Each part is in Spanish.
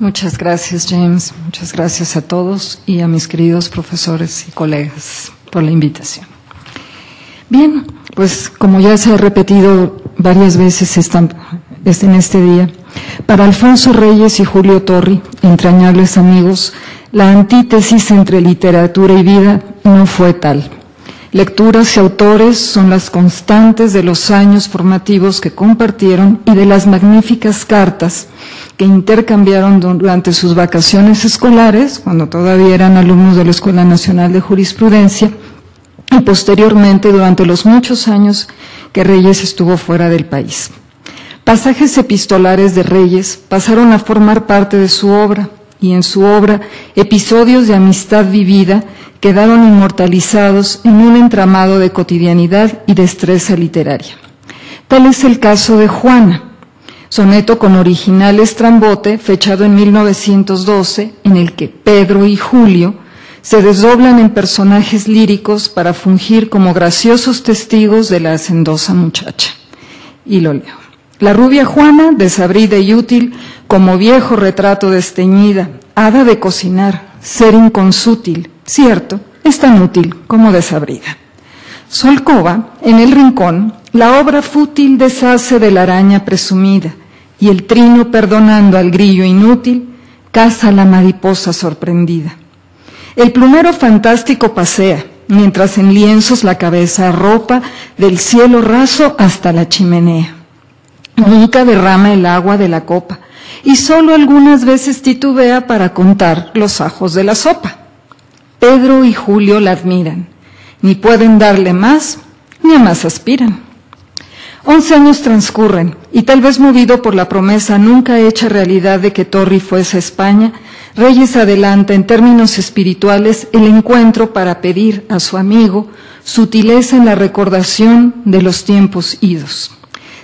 Muchas gracias, James. Muchas gracias a todos y a mis queridos profesores y colegas por la invitación. Bien, pues como ya se ha repetido varias veces en este día, para Alfonso Reyes y Julio Torri, entrañables amigos, la antítesis entre literatura y vida no fue tal. Lecturas y autores son las constantes de los años formativos que compartieron y de las magníficas cartas que intercambiaron durante sus vacaciones escolares, cuando todavía eran alumnos de la Escuela Nacional de Jurisprudencia, y posteriormente durante los muchos años que Reyes estuvo fuera del país. Pasajes epistolares de Reyes pasaron a formar parte de su obra, y en su obra episodios de amistad vivida quedaron inmortalizados en un entramado de cotidianidad y destreza literaria. Tal es el caso de Juana, soneto con original estrambote, fechado en 1912, en el que Pedro y Julio se desdoblan en personajes líricos para fungir como graciosos testigos de la hacendosa muchacha. Y lo leo. La rubia Juana, desabrida y útil, como viejo retrato desteñida, hada de cocinar, ser inconsútil, cierto, es tan útil como desabrida. Su alcoba, en el rincón, la obra fútil deshace de la araña presumida, y el trino perdonando al grillo inútil, caza la mariposa sorprendida. El plumero fantástico pasea, mientras en lienzos la cabeza arropa del cielo raso hasta la chimenea. Nunca derrama el agua de la copa, y solo algunas veces titubea para contar los ajos de la sopa. Pedro y Julio la admiran, ni pueden darle más, ni a más aspiran. 11 años transcurren, y tal vez movido por la promesa nunca hecha realidad de que Torri fuese a España, Reyes adelanta en términos espirituales el encuentro para pedir a su amigo sutileza en la recordación de los tiempos idos.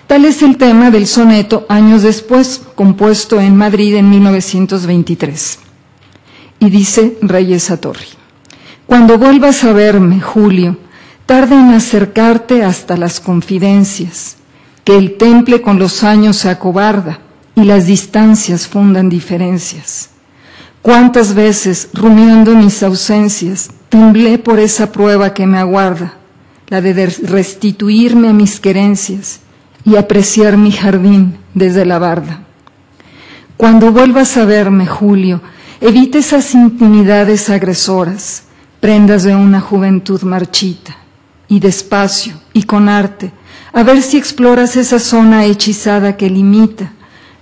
Tal es el tema del soneto Años después, compuesto en Madrid en 1923. Y dice Reyes a Torri: cuando vuelvas a verme, Julio, tarda en acercarte hasta las confidencias, que el temple con los años se acobarda y las distancias fundan diferencias. Cuántas veces, rumiando mis ausencias, temblé por esa prueba que me aguarda, la de restituirme a mis querencias y apreciar mi jardín desde la barda. Cuando vuelvas a verme, Julio, evite esas intimidades agresoras, prendas de una juventud marchita, y despacio y con arte, a ver si exploras esa zona hechizada que limita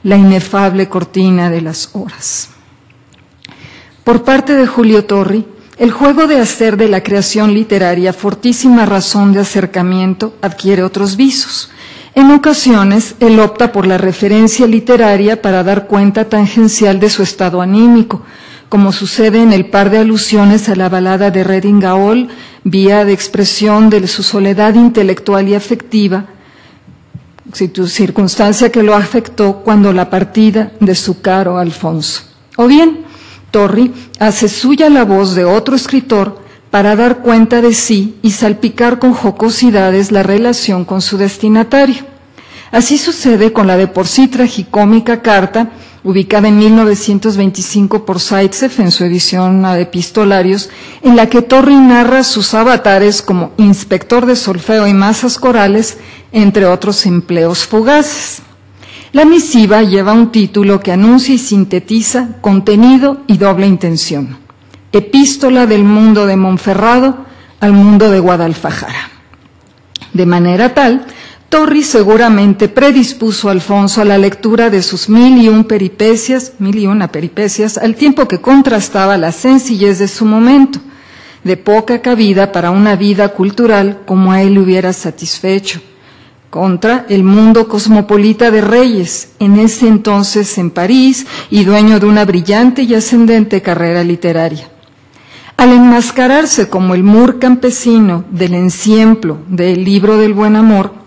la inefable cortina de las horas. Por parte de Julio Torri, el juego de hacer de la creación literaria fortísima razón de acercamiento adquiere otros visos. En ocasiones, él opta por la referencia literaria para dar cuenta tangencial de su estado anímico, como sucede en el par de alusiones a la balada de Reading Gaol, vía de expresión de su soledad intelectual y afectiva, circunstancia que lo afectó cuando la partida de su caro Alfonso. O bien, Torri hace suya la voz de otro escritor para dar cuenta de sí y salpicar con jocosidades la relación con su destinatario. Así sucede con la de por sí tragicómica carta, ubicada en 1925 por Zaitsev en su edición a Epistolarios, en la que Torri narra sus avatares como inspector de solfeo y masas corales, entre otros empleos fugaces. La misiva lleva un título que anuncia y sintetiza contenido y doble intención: Epístola del mundo de Monferrado al mundo de Guadalfajara. De manera tal, Torri seguramente predispuso a Alfonso a la lectura de sus mil y una peripecias, al tiempo que contrastaba la sencillez de su momento, de poca cabida para una vida cultural como a él le hubiera satisfecho, contra el mundo cosmopolita de Reyes, en ese entonces en París y dueño de una brillante y ascendente carrera literaria. Al enmascararse como el Moore campesino del enciemplo del libro del buen amor,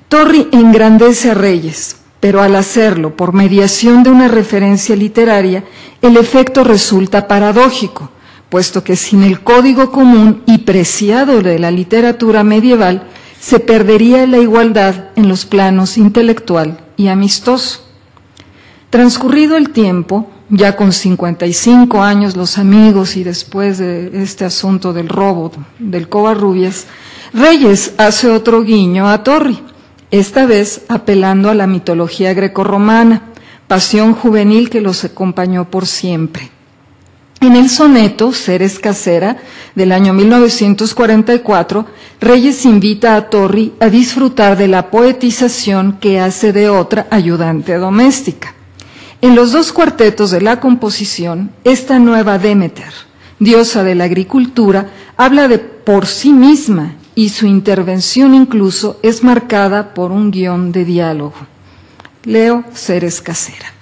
Torri engrandece a Reyes, pero al hacerlo por mediación de una referencia literaria, el efecto resulta paradójico, puesto que sin el código común y preciado de la literatura medieval, se perdería la igualdad en los planos intelectual y amistoso. Transcurrido el tiempo, ya con 55 años los amigos y después de este asunto del robo del Covarrubias, Reyes hace otro guiño a Torri, esta vez apelando a la mitología grecorromana, pasión juvenil que los acompañó por siempre. En el soneto Seres Casera del año 1944, Reyes invita a Torri a disfrutar de la poetización que hace de otra ayudante doméstica. En los dos cuartetos de la composición, esta nueva Demeter, diosa de la agricultura, habla de por sí misma y su intervención incluso es marcada por un guión de diálogo. Leo Seres Casera.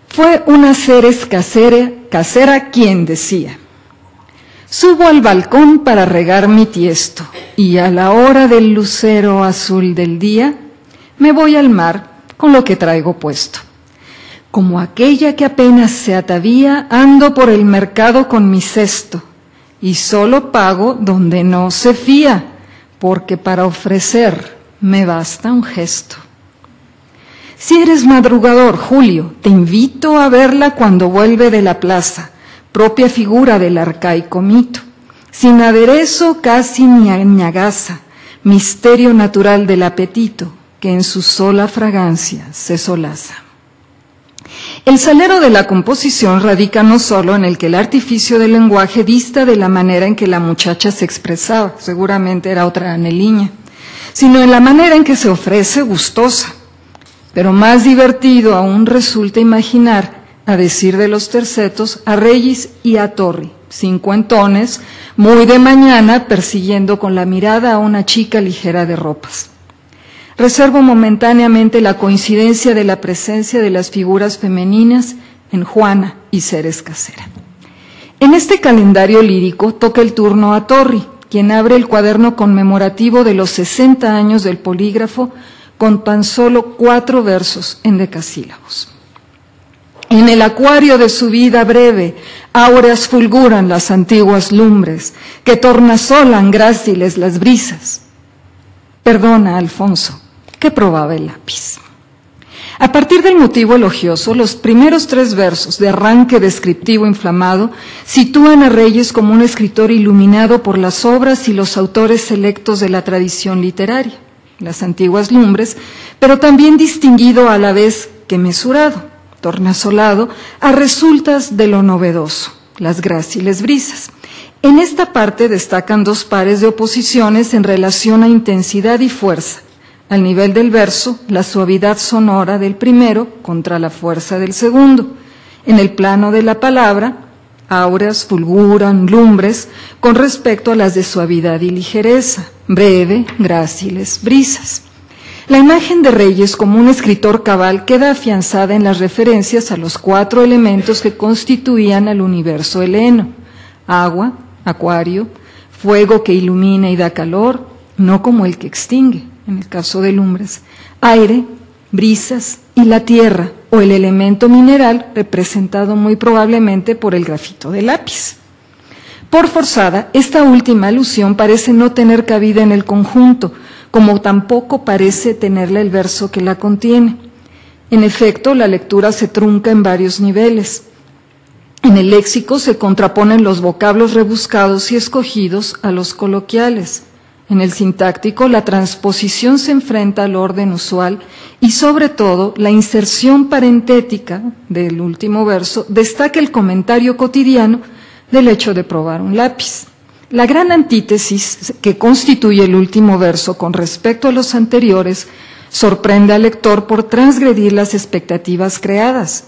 Fue una Ceres casera quien decía: subo al balcón para regar mi tiesto y a la hora del lucero azul del día me voy al mar con lo que traigo puesto. Como aquella que apenas se atavía, ando por el mercado con mi cesto y solo pago donde no se fía, porque para ofrecer me basta un gesto. Si eres madrugador, Julio, te invito a verla cuando vuelve de la plaza, propia figura del arcaico mito, sin aderezo casi ni añagaza, misterio natural del apetito, que en su sola fragancia se solaza. El salero de la composición radica no solo en el que el artificio del lenguaje dista de la manera en que la muchacha se expresaba, seguramente era otra Aneliña, sino en la manera en que se ofrece gustosa. Pero más divertido aún resulta imaginar, a decir de los tercetos, a Reyes y a Torri, cincuentones, muy de mañana, persiguiendo con la mirada a una chica ligera de ropas. Reservo momentáneamente la coincidencia de la presencia de las figuras femeninas en Juana y Ceres Casera. En este calendario lírico toca el turno a Torri, quien abre el cuaderno conmemorativo de los 60 años del polígrafo con tan solo 4 versos en decasílabos. En el acuario de su vida breve, áureas fulguran las antiguas lumbres, que tornasolan gráciles las brisas. Perdona, Alfonso, que probaba el lápiz. A partir del motivo elogioso, los primeros 3 versos de arranque descriptivo inflamado sitúan a Reyes como un escritor iluminado por las obras y los autores selectos de la tradición literaria, las antiguas lumbres, pero también distinguido a la vez que mesurado, tornasolado, a resultas de lo novedoso, las gráciles brisas. En esta parte destacan 2 pares de oposiciones en relación a intensidad y fuerza. Al nivel del verso, la suavidad sonora del primero contra la fuerza del segundo. En el plano de la palabra, áureas fulguran, lumbres, con respecto a las de suavidad y ligereza, breve, gráciles, brisas. La imagen de Reyes como un escritor cabal queda afianzada en las referencias a los 4 elementos que constituían al universo heleno: agua, acuario, fuego que ilumina y da calor, no como el que extingue, en el caso de lumbres, aire, brisas y la tierra, o el elemento mineral representado muy probablemente por el grafito de lápiz. Por forzada, esta última alusión parece no tener cabida en el conjunto, como tampoco parece tenerla el verso que la contiene. En efecto, la lectura se trunca en varios niveles. En el léxico se contraponen los vocablos rebuscados y escogidos a los coloquiales. En el sintáctico, la transposición se enfrenta al orden usual y, sobre todo, la inserción parentética del último verso destaca el comentario cotidiano del hecho de probar un lápiz. La gran antítesis que constituye el último verso con respecto a los anteriores sorprende al lector por transgredir las expectativas creadas.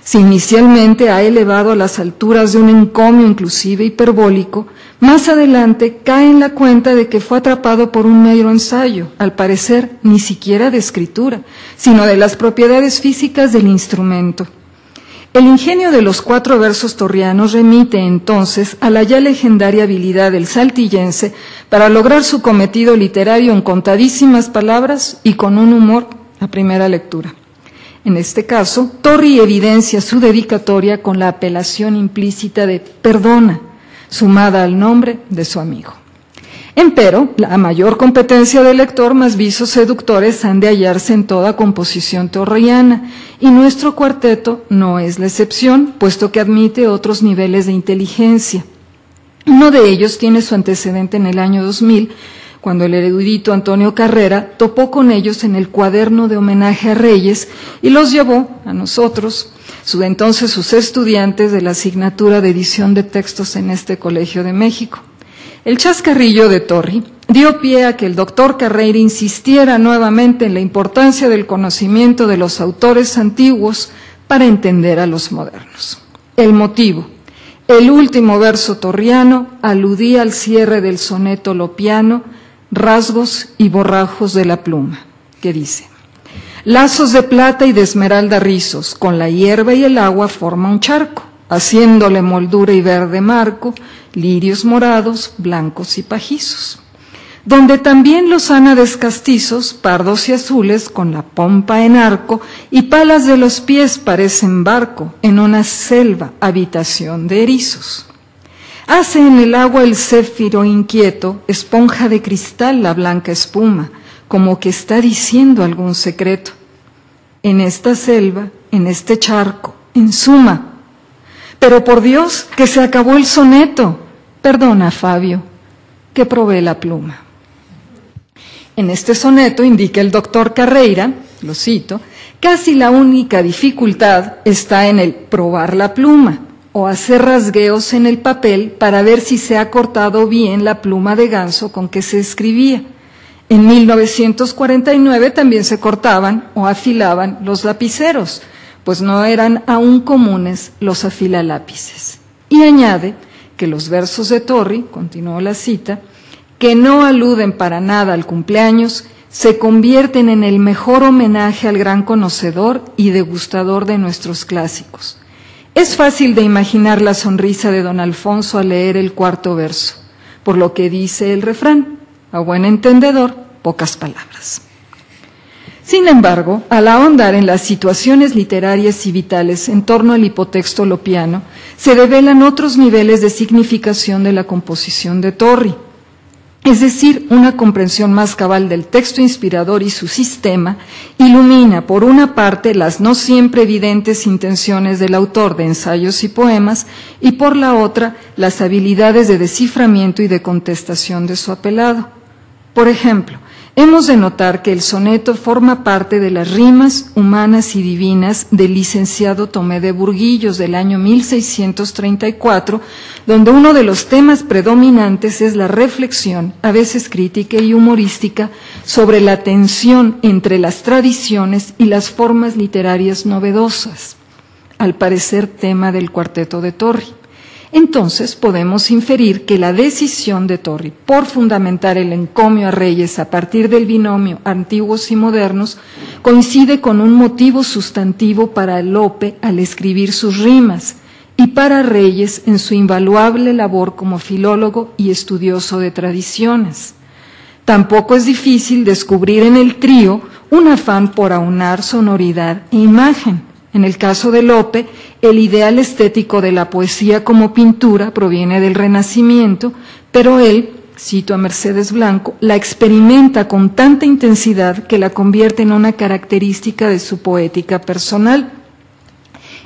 Si inicialmente ha elevado a las alturas de un encomio inclusive hiperbólico, más adelante cae en la cuenta de que fue atrapado por un mero ensayo, al parecer ni siquiera de escritura, sino de las propiedades físicas del instrumento. El ingenio de los 4 versos torrianos remite entonces a la ya legendaria habilidad del saltillense para lograr su cometido literario en contadísimas palabras y con un humor a primera lectura. En este caso, Torri evidencia su dedicatoria con la apelación implícita de perdona, sumada al nombre de su amigo. Empero, la mayor competencia del lector, más visos seductores han de hallarse en toda composición torriana, y nuestro cuarteto no es la excepción, puesto que admite otros niveles de inteligencia. Uno de ellos tiene su antecedente en el año 2000, cuando el erudito Antonio Carrera topó con ellos en el cuaderno de homenaje a Reyes y los llevó a nosotros, sus estudiantes de la asignatura de edición de textos en este Colegio de México. El chascarrillo de Torri dio pie a que el doctor Carreira insistiera nuevamente en la importancia del conocimiento de los autores antiguos para entender a los modernos. El motivo: el último verso torriano aludía al cierre del soneto lopiano, Rasgos y borrajos de la pluma, que dice: lazos de plata y de esmeralda rizos, con la hierba y el agua forma un charco, haciéndole moldura y verde marco, lirios morados, blancos y pajizos. Donde también los ánades castizos, pardos y azules, con la pompa en arco, y palas de los pies parecen barco, en una selva, habitación de erizos. Hace en el agua el céfiro inquieto, esponja de cristal la blanca espuma, como que está diciendo algún secreto. En esta selva, en este charco, en suma. Pero por Dios, que se acabó el soneto. Perdona, Fabio, que probé la pluma. En este soneto indica el doctor Carreira, lo cito, casi la única dificultad está en el probar la pluma o hacer rasgueos en el papel para ver si se ha cortado bien la pluma de ganso con que se escribía. En 1949 también se cortaban o afilaban los lapiceros, pues no eran aún comunes los afilalápices. Y añade que los versos de Torri, continuó la cita, que no aluden para nada al cumpleaños, se convierten en el mejor homenaje al gran conocedor y degustador de nuestros clásicos. Es fácil de imaginar la sonrisa de don Alfonso al leer el cuarto verso, por lo que dice el refrán: a buen entendedor, pocas palabras. Sin embargo, al ahondar en las situaciones literarias y vitales en torno al hipotexto lopiano, se develan otros niveles de significación de la composición de Torri, es decir, una comprensión más cabal del texto inspirador y su sistema, ilumina por una parte las no siempre evidentes intenciones del autor de ensayos y poemas y por la otra las habilidades de desciframiento y de contestación de su apelado. Por ejemplo, hemos de notar que el soneto forma parte de las rimas humanas y divinas del licenciado Tomé de Burguillos del año 1634, donde uno de los temas predominantes es la reflexión, a veces crítica y humorística, sobre la tensión entre las tradiciones y las formas literarias novedosas, al parecer tema del cuarteto de Torri. Entonces podemos inferir que la decisión de Torri por fundamentar el encomio a Reyes a partir del binomio antiguos y modernos coincide con un motivo sustantivo para Lope al escribir sus rimas y para Reyes en su invaluable labor como filólogo y estudioso de tradiciones. Tampoco es difícil descubrir en el trío un afán por aunar sonoridad e imagen. En el caso de Lope, el ideal estético de la poesía como pintura proviene del Renacimiento, pero él, cito a Mercedes Blanco, la experimenta con tanta intensidad que la convierte en una característica de su poética personal.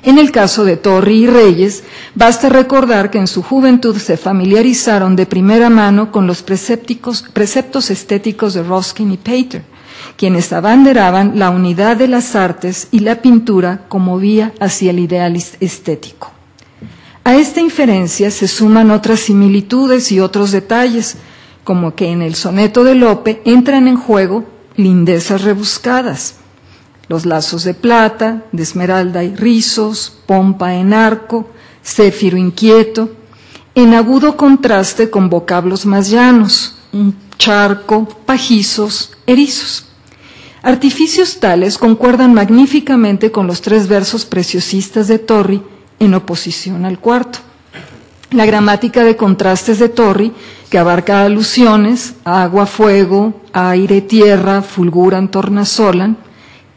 En el caso de Torri y Reyes, basta recordar que en su juventud se familiarizaron de primera mano con los preceptos estéticos de Ruskin y Pater, quienes abanderaban la unidad de las artes y la pintura como vía hacia el ideal estético. A esta inferencia se suman otras similitudes y otros detalles, como que en el soneto de Lope entran en juego lindezas rebuscadas, los lazos de plata, de esmeralda y rizos, pompa en arco, céfiro inquieto, en agudo contraste con vocablos más llanos, un charco, pajizos, erizos. Artificios tales concuerdan magníficamente con los 3 versos preciosistas de Torri en oposición al cuarto. La gramática de contrastes de Torri, que abarca alusiones, agua, fuego, aire, tierra, fulguran, tornasolan,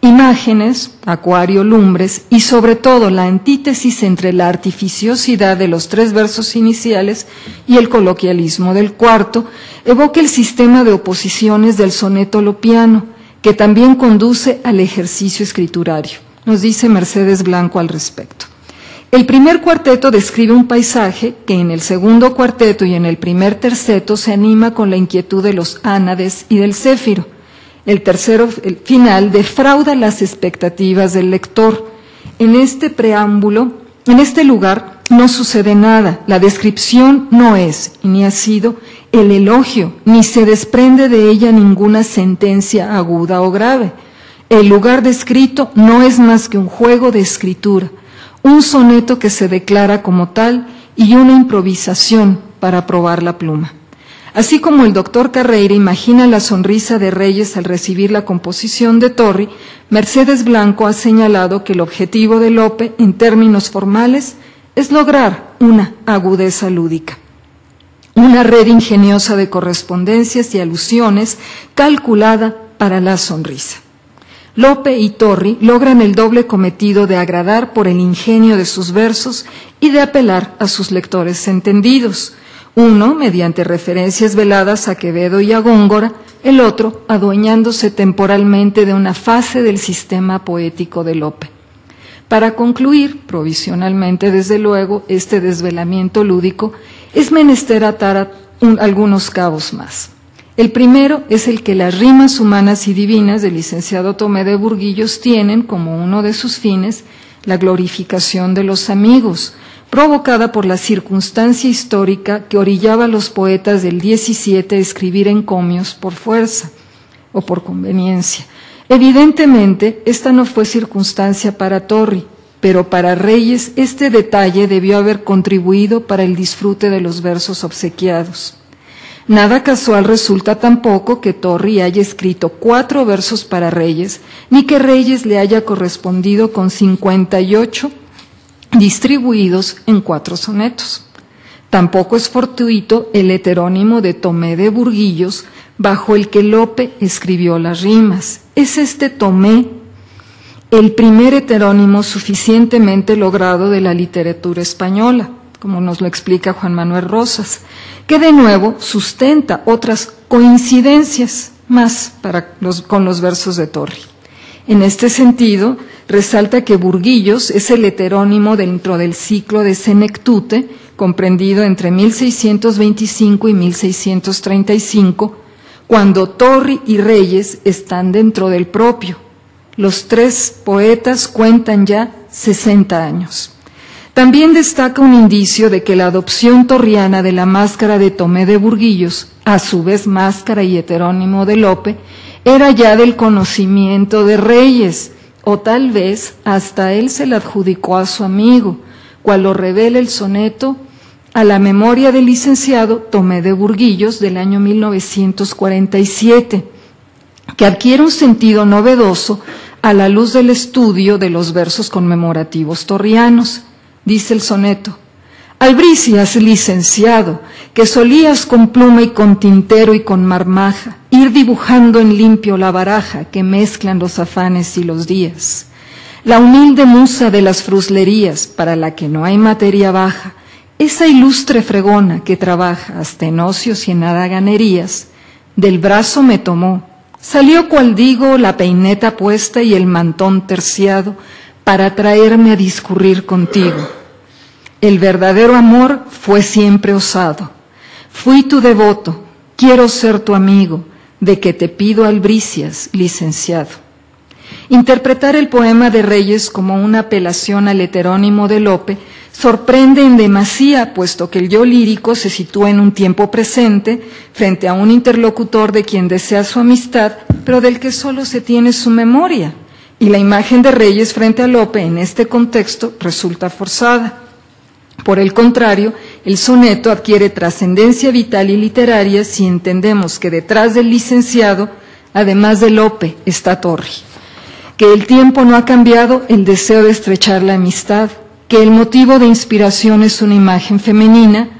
imágenes, acuario, lumbres y sobre todo la antítesis entre la artificiosidad de los 3 versos iniciales y el coloquialismo del cuarto, evoca el sistema de oposiciones del soneto lopiano, que también conduce al ejercicio escriturario. Nos dice Mercedes Blanco al respecto. El primer cuarteto describe un paisaje que en el segundo cuarteto y en el primer terceto se anima con la inquietud de los ánades y del céfiro. El tercero, el final, defrauda las expectativas del lector. En este preámbulo, en este lugar, no sucede nada. La descripción no es, y ni ha sido, el elogio, ni se desprende de ella ninguna sentencia aguda o grave. El lugar descrito no es más que un juego de escritura, un soneto que se declara como tal y una improvisación para probar la pluma. Así como el doctor Carreira imagina la sonrisa de Reyes al recibir la composición de Torri, Mercedes Blanco ha señalado que el objetivo de Lope, en términos formales, es lograr una agudeza lúdica, una red ingeniosa de correspondencias y alusiones calculada para la sonrisa. Lope y Torri logran el doble cometido de agradar por el ingenio de sus versos y de apelar a sus lectores entendidos. Uno, mediante referencias veladas a Quevedo y a Góngora, el otro, adueñándose temporalmente de una fase del sistema poético de Lope. Para concluir, provisionalmente desde luego, este desvelamiento lúdico, es menester atar algunos cabos más. El primero es el que las rimas humanas y divinas del licenciado Tomé de Burguillos tienen como uno de sus fines la glorificación de los amigos, provocada por la circunstancia histórica que orillaba a los poetas del 17 a escribir encomios por fuerza o por conveniencia. Evidentemente, esta no fue circunstancia para Torri, pero para Reyes este detalle debió haber contribuido para el disfrute de los versos obsequiados. Nada casual resulta tampoco que Torri haya escrito 4 versos para Reyes, ni que Reyes le haya correspondido con 58 distribuidos en 4 sonetos. Tampoco es fortuito el heterónimo de Tomé de Burguillos, bajo el que Lope escribió las rimas. Es este Tomé el primer heterónimo suficientemente logrado de la literatura española, como nos lo explica Juan Manuel Rosas, que de nuevo sustenta otras coincidencias más con los versos de Torri. En este sentido, resalta que Burguillos es el heterónimo dentro del ciclo de Senectute, comprendido entre 1625 y 1635, cuando Torri y Reyes están dentro del propio. Los 3 poetas cuentan ya 60 años. También destaca un indicio de que la adopción torriana de la máscara de Tomé de Burguillos, a su vez máscara y heterónimo de Lope, era ya del conocimiento de Reyes, o tal vez hasta él se la adjudicó a su amigo, cual lo revela el soneto a la memoria del licenciado Tomé de Burguillos del año 1947, que adquiere un sentido novedoso a la luz del estudio de los versos conmemorativos torrianos. Dice el soneto: Albricias, licenciado, que solías con pluma y con tintero y con marmaja ir dibujando en limpio la baraja que mezclan los afanes y los días. La humilde musa de las fruslerías, para la que no hay materia baja, esa ilustre fregona que trabaja hasta en ocios y en haraganerías, del brazo me tomó, salió cual digo la peineta puesta y el mantón terciado, para traerme a discurrir contigo. El verdadero amor fue siempre osado. Fui tu devoto, quiero ser tu amigo, de que te pido albricias, licenciado. Interpretar el poema de Reyes como una apelación al heterónimo de Lope sorprende en demasía, puesto que el yo lírico se sitúa en un tiempo presente frente a un interlocutor de quien desea su amistad, pero del que solo se tiene su memoria. Y la imagen de Reyes frente a Lope en este contexto resulta forzada. Por el contrario, el soneto adquiere trascendencia vital y literaria si entendemos que detrás del licenciado, además de Lope, está Torri, que el tiempo no ha cambiado el deseo de estrechar la amistad, que el motivo de inspiración es una imagen femenina,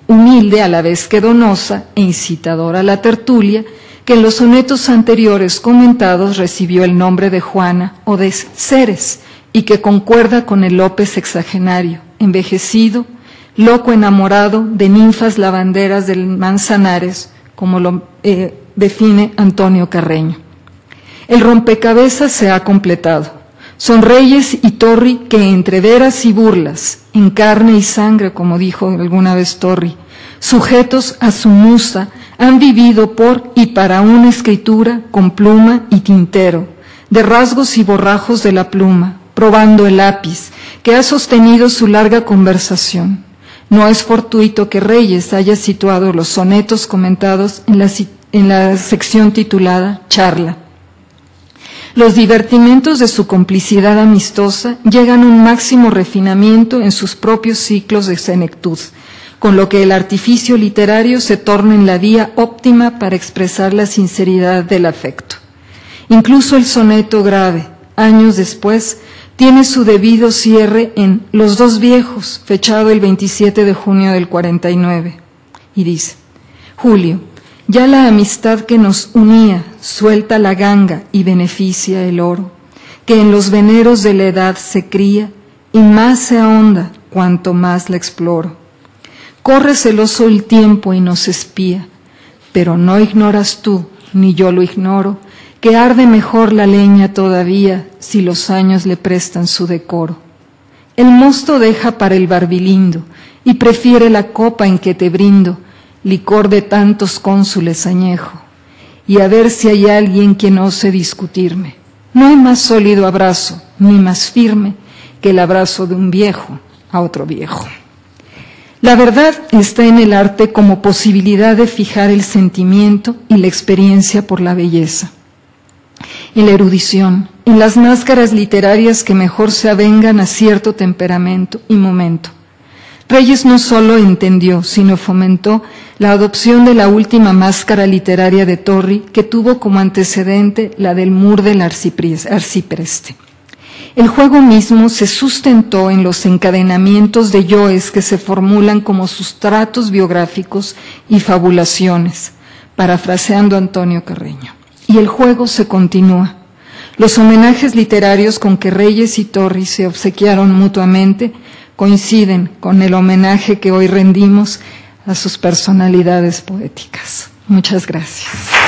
humilde a la vez que donosa e incitadora a la tertulia, que en los sonetos anteriores comentados recibió el nombre de Juana o de Ceres, y que concuerda con el Lope sexagenario, envejecido, loco enamorado de ninfas lavanderas del Manzanares, como lo define Antonio Carreño. El rompecabezas se ha completado. Son Reyes y Torri que entre veras y burlas, en carne y sangre, como dijo alguna vez Torri, sujetos a su musa, han vivido por y para una escritura con pluma y tintero, de rasgos y borrajos de la pluma, probando el lápiz, que ha sostenido su larga conversación. No es fortuito que Reyes haya situado los sonetos comentados en la sección titulada Charla. Los divertimentos de su complicidad amistosa llegan a un máximo refinamiento en sus propios ciclos de senectud, con lo que el artificio literario se torna en la vía óptima para expresar la sinceridad del afecto. Incluso el soneto grave, años después, tiene su debido cierre en Los dos viejos, fechado el 27 de junio del 49, y dice: Julio, ya la amistad que nos unía suelta la ganga y beneficia el oro, que en los veneros de la edad se cría y más se ahonda cuanto más la exploro. Corre celoso el tiempo y nos espía, pero no ignoras tú, ni yo lo ignoro, que arde mejor la leña todavía si los años le prestan su decoro. El mosto deja para el barbilindo y prefiere la copa en que te brindo, licor de tantos cónsules añejo, y a ver si hay alguien quien ose discutirme. No hay más sólido abrazo, ni más firme, que el abrazo de un viejo a otro viejo. La verdad está en el arte como posibilidad de fijar el sentimiento y la experiencia por la belleza. En la erudición, en las máscaras literarias que mejor se avengan a cierto temperamento y momento. Reyes no solo entendió, sino fomentó la adopción de la última máscara literaria de Torri, que tuvo como antecedente la del Mur del Arcipreste. El juego mismo se sustentó en los encadenamientos de yoes que se formulan como sustratos biográficos y fabulaciones, parafraseando a Antonio Carreño. Y el juego se continúa. Los homenajes literarios con que Reyes y Torri se obsequiaron mutuamente coinciden con el homenaje que hoy rendimos a sus personalidades poéticas. Muchas gracias.